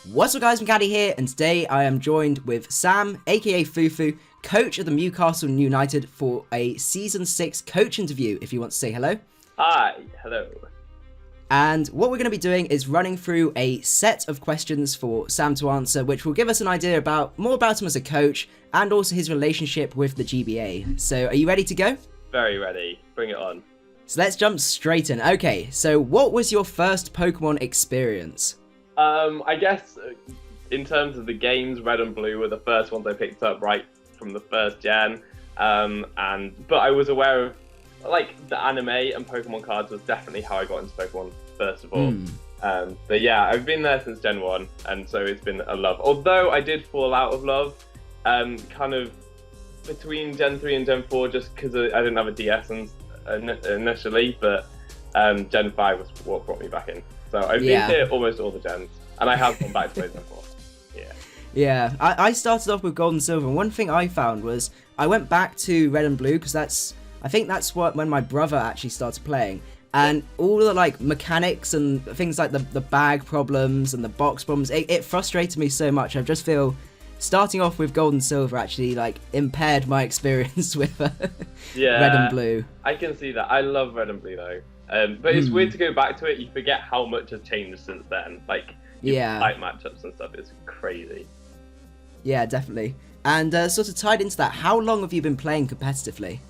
What's up guys, macadii here, and today I am joined with Sam, aka FooFoo, coach of the Mewcastle United, for a Season 6 coach interview, if you want to say hello. Hi, hello. And what we're going to be doing is running through a set of questions for Sam to answer, which will give us an idea more about him as a coach, and also his relationship with the GBA. So are you ready to go? Very ready, bring it on. So let's jump straight in. Okay, so what was your first Pokemon experience? I guess in terms of the games, Red and Blue were the first ones I picked up right from the first gen. But I was aware of the anime, and Pokemon cards was definitely how I got into Pokemon first of all. But yeah, I've been there since Gen 1, and so it's been a love. Although I did fall out of love, kind of between Gen 3 and Gen 4, just because I didn't have a DS initially, but Gen 5 was what brought me back in. So I've been here almost all the gens, and I have gone back to those before. Yeah, I started off with Gold and Silver, and one thing I found was I went back to Red and Blue because I think that's when my brother actually started playing, and all the mechanics and things like the bag problems and the box problems, it frustrated me so much. I just feel starting off with Gold and Silver actually impaired my experience with Red and Blue. I can see that. I love Red and Blue though. But it's weird to go back to it. You forget how much has changed since then. Fight matchups and stuff. It's crazy. Yeah, definitely. And sort of tied into that, how long have you been playing competitively?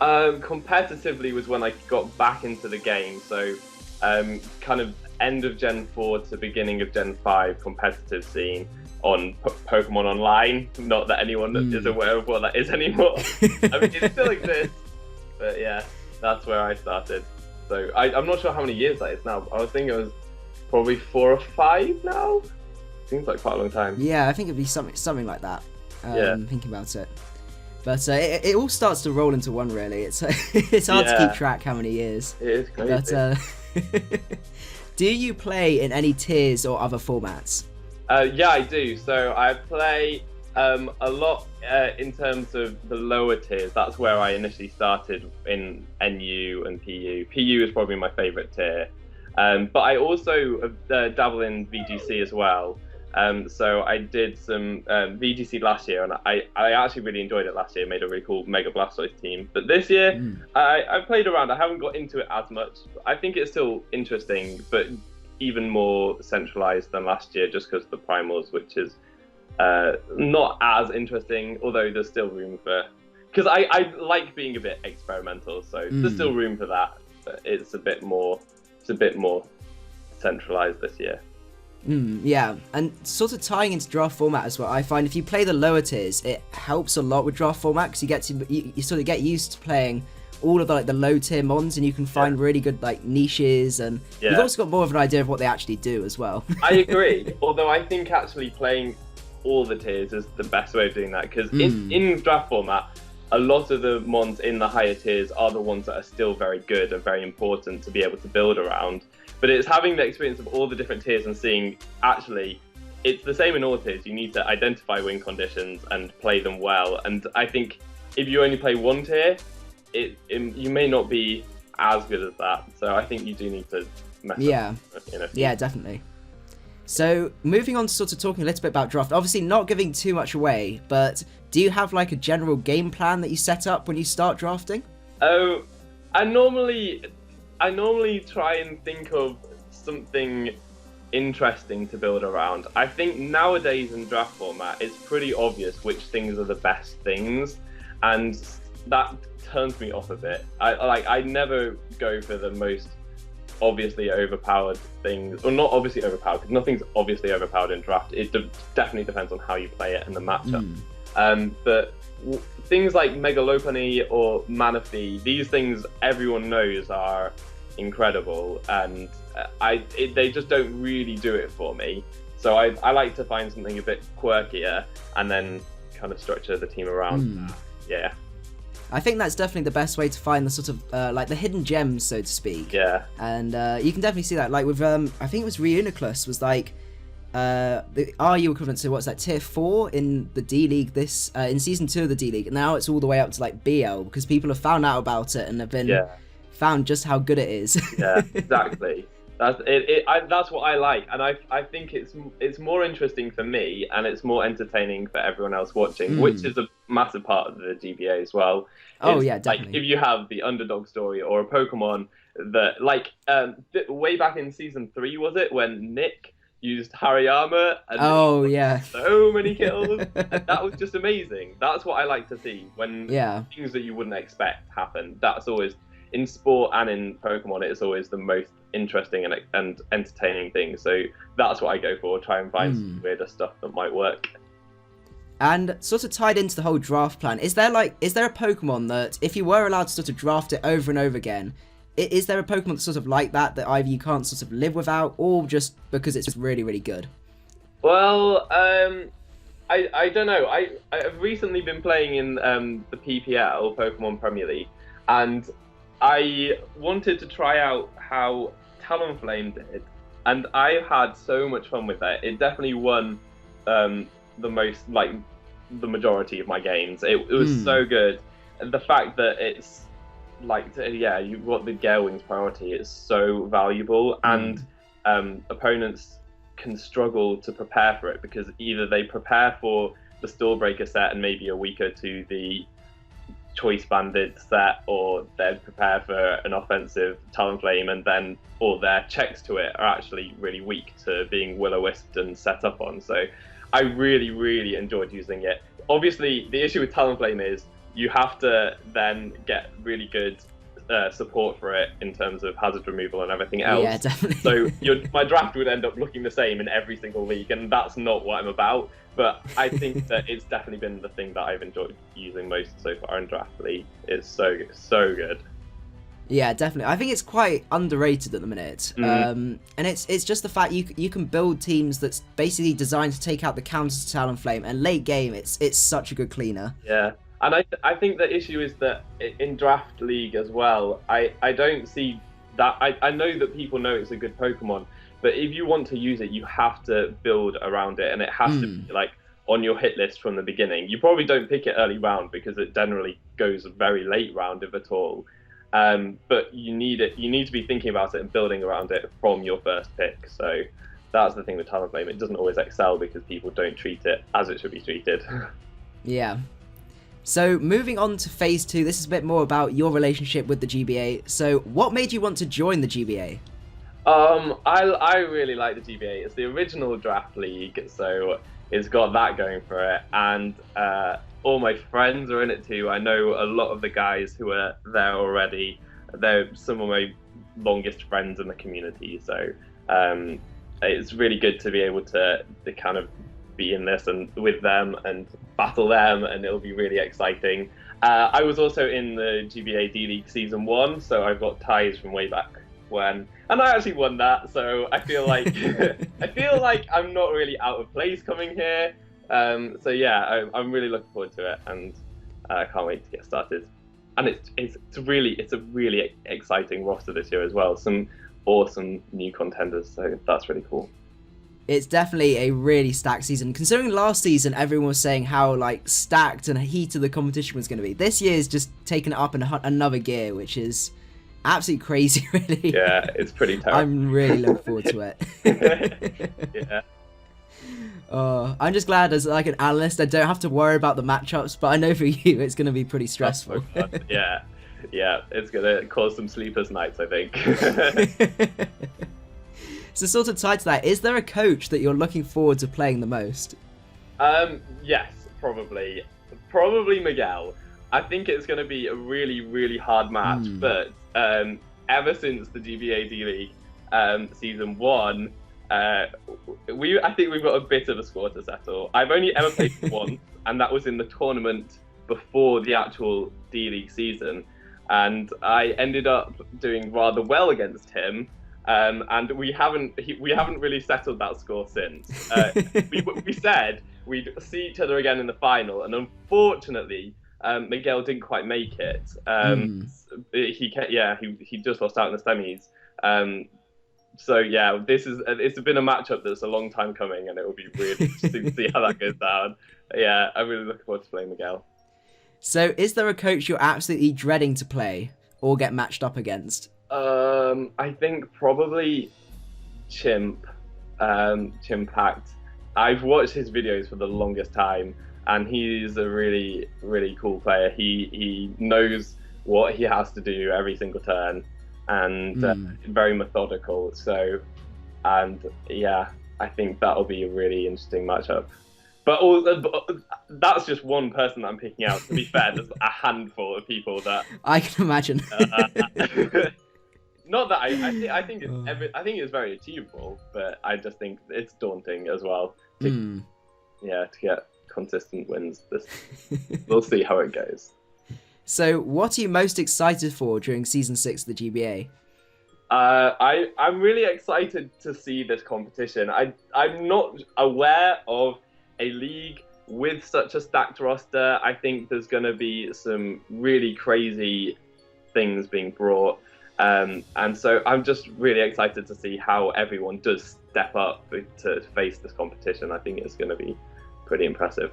Competitively was when I got back into the game. So kind of end of Gen 4 to beginning of Gen 5 competitive scene on Pokemon Online. Not that anyone is aware of what that is anymore. I mean, it still exists. But yeah, that's where I started. So I'm not sure how many years that is now. I was thinking it was probably 4 or 5 now. Seems like quite a long time. Yeah, I think it'd be something like that. Thinking about it. But it all starts to roll into one, really. It's hard to keep track how many years. It is crazy. But do you play in any tiers or other formats? Yeah, I do. So I play a lot in terms of the lower tiers. That's where I initially started in NU and PU. PU is probably my favourite tier. But I also dabble in VGC as well. So I did some VGC last year, and I actually really enjoyed it last year. Made a really cool Mega Blastoise team. But this year, I played around. I haven't got into it as much. I think it's still interesting, but even more centralized than last year, just because of the primals, which is not as interesting. Although there's still room for, because I like being a bit experimental. So there's still room for that. But it's a bit more centralized this year. Yeah, and sort of tying into draft format as well, I find if you play the lower tiers, it helps a lot with draft format because you sort of get used to playing all of the low tier mons, and you can find really good niches, and you've also got more of an idea of what they actually do as well. I agree, although I think actually playing all the tiers is the best way of doing that, because in draft format, a lot of the mons in the higher tiers are the ones that are still very good and very important to be able to build around. But it's having the experience of all the different tiers and seeing, actually, it's the same in all tiers. You need to identify win conditions and play them well. And I think if you only play one tier, you may not be as good as that. So I think you do need to mess up. Yeah, definitely. So moving on to sort of talking a little bit about draft, obviously not giving too much away, but do you have a general game plan that you set up when you start drafting? Oh, I normally try and think of something interesting to build around. I think nowadays in draft format, it's pretty obvious which things are the best things, and that turns me off a bit. I never go for the most obviously overpowered things, or not obviously overpowered, because nothing's obviously overpowered in draft. It definitely depends on how you play it and the matchup. But things like Mega Lopunny or Manaphy, these things everyone knows are incredible, and they just don't really do it for me. So I like to find something a bit quirkier and then kind of structure the team around that. Yeah. I think that's definitely the best way to find the sort of the hidden gems, so to speak. Yeah. And you can definitely see that, with I think it was Reuniclus was the RU equivalent to what's that, tier 4 in the D League in season 2 of the D League. And now it's all the way up to BL because people have found out about it and have been found just how good it is. Yeah, exactly. That's what I like, and I think it's more interesting for me, and it's more entertaining for everyone else watching, which is a massive part of the GBA as well. Oh It's yeah, like definitely. if you have the underdog story or a Pokemon that, like, way back in season 3, was it, when Nick used Hariyama and he Oh got yeah. so many kills, and that was just amazing. That's what I like to see when Yeah. things that you wouldn't expect happen. That's always in sport and in Pokemon. It's always the most interesting and entertaining thing. So that's what I go for. Try and find some weirder stuff that might work. And sort of tied into the whole draft plan, is there a Pokemon that, if you were allowed to sort of draft it over and over again, is there a Pokemon that's sort of like that either you can't sort of live without, or just because it's just really, really good? Well, I don't know. I've recently been playing in the PPL, Pokemon Premier League, and I wanted to try out how Talonflame did, and I had so much fun with it. It definitely won the most, like, the majority of my games. It was so good. And the fact that it's like, yeah, you've got the Gale Wings priority is so valuable, and opponents can struggle to prepare for it because either they prepare for the Stormbreaker set and maybe are weaker to the Choice Banded set, or they prepare for an offensive Talonflame and then all their checks to it are actually really weak to being Will-O-Wisped and set up on. So I really, really enjoyed using it. Obviously, the issue with Talonflame is you have to then get really good support for it in terms of hazard removal and everything else. Yeah, definitely. So my draft would end up looking the same in every single league, and that's not what I'm about. But I think that it's definitely been the thing that I've enjoyed using most so far in Draft League. It's so good. Yeah, definitely. I think it's quite underrated at the minute. And it's just the fact you can build teams that's basically designed to take out the counters to Talonflame, and late game it's such a good cleaner. Yeah. And I think the issue is that in Draft League as well, I don't see that. I know that people know it's a good Pokemon, but if you want to use it, you have to build around it, and it has to be like on your hit list from the beginning. You probably don't pick it early round because it generally goes very late round, if at all. But you need it. You need to be thinking about it and building around it from your first pick. So that's the thing with Talonflame. It doesn't always excel because people don't treat it as it should be treated. Yeah. So moving on to Phase 2, this is a bit more about your relationship with the GBA. So what made you want to join the GBA? I really like the GBA. It's the original Draft League, so it's got that going for it. And all my friends are in it too. I know a lot of the guys who are there already. They're some of my longest friends in the community. So it's really good to be able to kind of be in this and with them and battle them, and it'll be really exciting. I was also in the GBA D-League Season 1, so I've got ties from way back when, and I actually won that, so I feel like I'm not really out of place coming here. So yeah, I'm really looking forward to it, and I can't wait to get started. And it's a really exciting roster this year as well. Some awesome new contenders, so that's really cool. It's definitely a really stacked season. Considering last season, everyone was saying how like stacked and heated the competition was going to be. This year's just taken it up in another gear, which is absolutely crazy, really. Yeah, it's pretty terrible. I'm really looking forward to it. Yeah. I'm just glad as like an analyst I don't have to worry about the matchups, but I know for you it's going to be pretty stressful. Yeah, it's going to cause some sleepless nights, I think. So sort of tied to that, is there a coach that you're looking forward to playing the most? Yes, probably Miguel. I think it's going to be a really, really hard match, but ever since the GBA D-League Season 1, I think we've got a bit of a score to settle. I've only ever played once, and that was in the tournament before the actual D-League season, and I ended up doing rather well against him. And we haven't really settled that score since. We said we'd see each other again in the final, and unfortunately, Miguel didn't quite make it. He just lost out in the semis. So yeah, it's been a matchup that's a long time coming, and it will be really interesting to see how that goes down. Yeah, I'm really looking forward to playing Miguel. So, is there a coach you're absolutely dreading to play or get matched up against? I think probably Chimp, Chimpact. I've watched his videos for the longest time, and he's a really, really cool player. He knows what he has to do every single turn, and very methodical. So, and yeah, I think that'll be a really interesting matchup. But that's just one person that I'm picking out. To be fair, there's a handful of people that I can imagine. Not that I think it's very achievable, but I just think it's daunting as well. To get consistent wins. We'll see how it goes. So, what are you most excited for during Season 6 of the GBA? I'm really excited to see this competition. I'm not aware of a league with such a stacked roster. I think there's going to be some really crazy things being brought. And so I'm just really excited to see how everyone does step up to face this competition. I think it's going to be pretty impressive.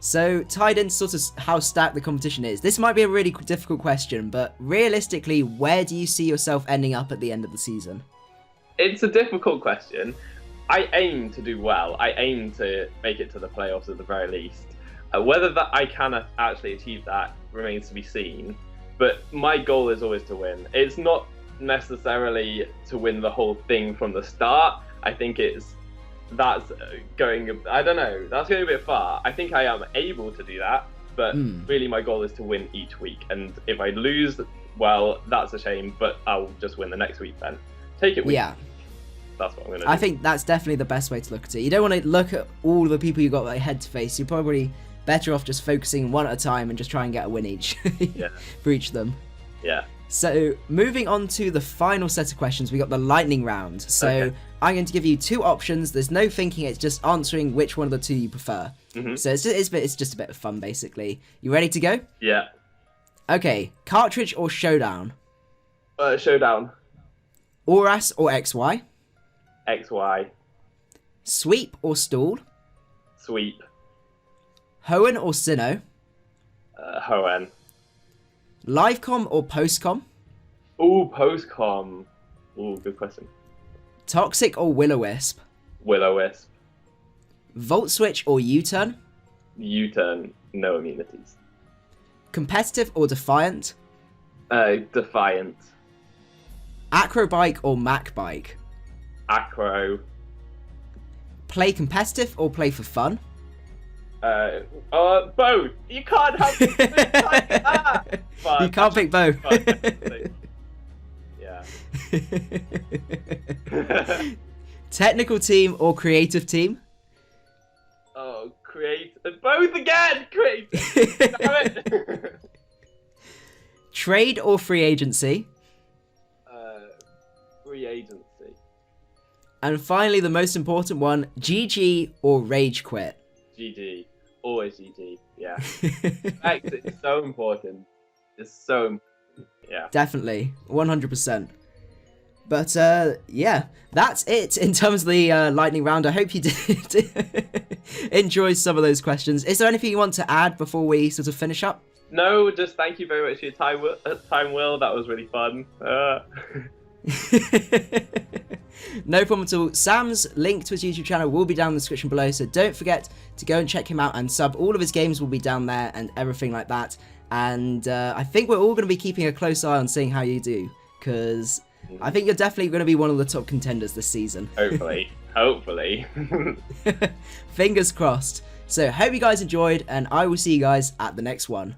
So, tied into sort of how stacked the competition is, this might be a really difficult question, but realistically, where do you see yourself ending up at the end of the season? It's a difficult question. I aim to do well. I aim to make it to the playoffs at the very least. Whether that I can actually achieve that remains to be seen. But my goal is always to win. It's not necessarily to win the whole thing from the start. I think that's going a bit far. I think I am able to do that, but really my goal is to win each week. And if I lose, well, that's a shame, but I'll just win the next week then. Take it week. Yeah. That's what I'm going to do. I think that's definitely the best way to look at it. You don't want to look at all the people you've got ahead to face. You're probably better off just focusing one at a time and just try and get a win each for each of them. Yeah. So, moving on to the final set of questions, we got the lightning round. So, I'm going to give you two options. There's no thinking, it's just answering which one of the two you prefer. So, it's just a bit of fun, basically. You ready to go? Yeah. Okay, cartridge or showdown? Showdown. Auras or XY? XY. Sweep or stall? Sweep. Hoenn or Sinnoh? Hoenn. Livecom or postcom? Ooh, postcom. Ooh, good question. Toxic or Will-O-Wisp? Will-O-Wisp. Volt switch or U-turn? U-turn, no immunities. Competitive or defiant? Defiant. Acrobike or Mac bike? Acro. Play competitive or play for fun? Both. You can't have You can't pick both. Yeah. Technical team or creative team? Oh, both again. Creative. Damn it. Trade or free agency? Free agency. And finally, the most important one: GG or rage quit? GG. Always GG. Yeah. It's so important. It's so important. Yeah. Definitely. 100%. But, yeah, that's it in terms of the lightning round. I hope you did enjoy some of those questions. Is there anything you want to add before we sort of finish up? No, just thank you very much for your time, Will. That was really fun. No problem at all. Sam's link to his YouTube channel will be down in the description below, so don't forget to go and check him out and sub. All of his games will be down there and everything like that. And I think we're all going to be keeping a close eye on seeing how you do, because I think you're definitely going to be one of the top contenders this season. Hopefully. Hopefully. Fingers crossed. So, hope you guys enjoyed, and I will see you guys at the next one.